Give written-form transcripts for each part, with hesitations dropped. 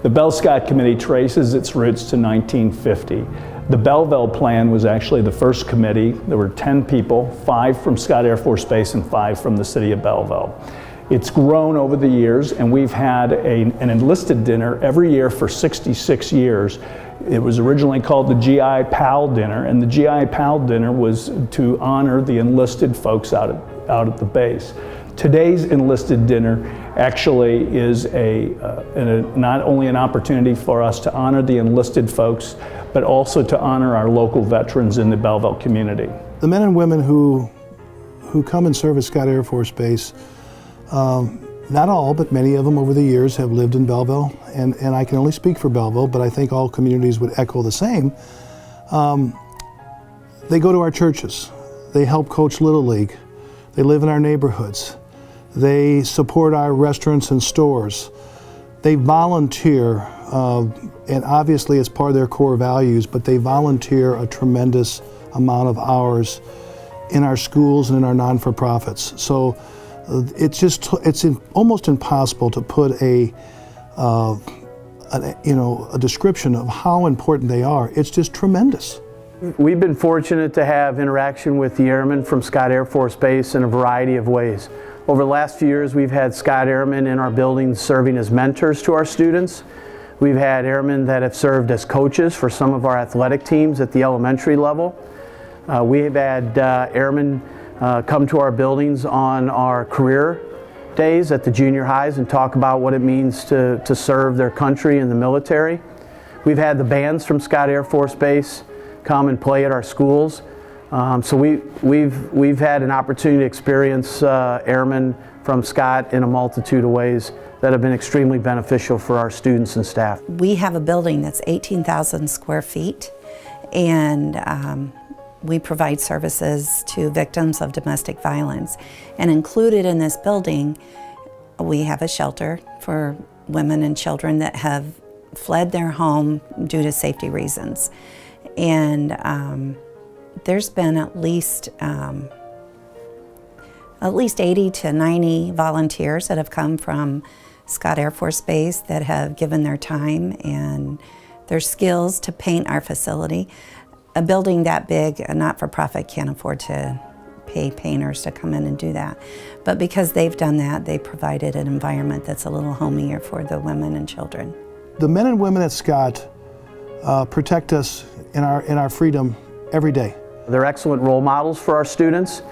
The Belle-Scott Committee traces its roots to 1950. The Belleville plan was actually the first committee. There were 10 people, 5 from Scott Air Force Base and 5 from the city of Belleville. It's grown over the years, and we've had an enlisted dinner every year for 66 years. It was originally called the GI PAL dinner, and the GI PAL dinner was to honor the enlisted folks out at the base. Today's enlisted dinner actually is not only an opportunity for us to honor the enlisted folks, but also to honor our local veterans in the Belleville community. The men and women who come and serve at Scott Air Force Base, not all, but many of them over the years have lived in Belleville, and I can only speak for Belleville, but I think all communities would echo the same. They go to our churches, they help coach Little League, they live in our neighborhoods, they support our restaurants and stores, they volunteer, and obviously it's part of their core values, but they volunteer a tremendous amount of hours in our schools and in our non-for-profits. So it's almost impossible to put a description of how important they are. It's just tremendous. We've been fortunate to have interaction with the airmen from Scott Air Force Base in a variety of ways. Over the last few years, we've had Scott airmen in our buildings serving as mentors to our students. We've had airmen that have served as coaches for some of our athletic teams at the elementary level. We've had airmen come to our buildings on our career days at the junior highs and talk about what it means to serve their country in the military. We've had the bands from Scott Air Force Base come and play at our schools. So we've had an opportunity to experience airmen from Scott in a multitude of ways that have been extremely beneficial for our students and staff. We have a building that's 18,000 square feet, and we provide services to victims of domestic violence. And included in this building, we have a shelter for women and children that have fled their home due to safety reasons. And there's been at least 80 to 90 volunteers that have come from Scott Air Force Base that have given their time and their skills to paint our facility. A building that big, a not-for-profit, can't afford to pay painters to come in and do that. But because they've done that, they provided an environment that's a little homier for the women and children. The men and women at Scott protect us in our freedom every day. They're excellent role models for our students,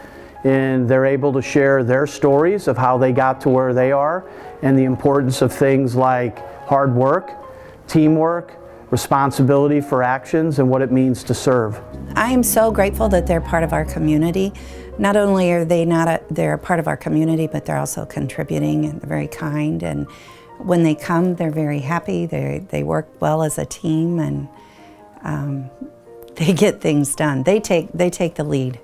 and they're able to share their stories of how they got to where they are and the importance of things like hard work, teamwork, responsibility for actions, and what it means to serve. I am so grateful that they're part of our community. Not only are they're a part of our community, but they're also contributing, and they're very kind, and when they come, they're very happy. They work well as a team, and they get things done. They take the lead.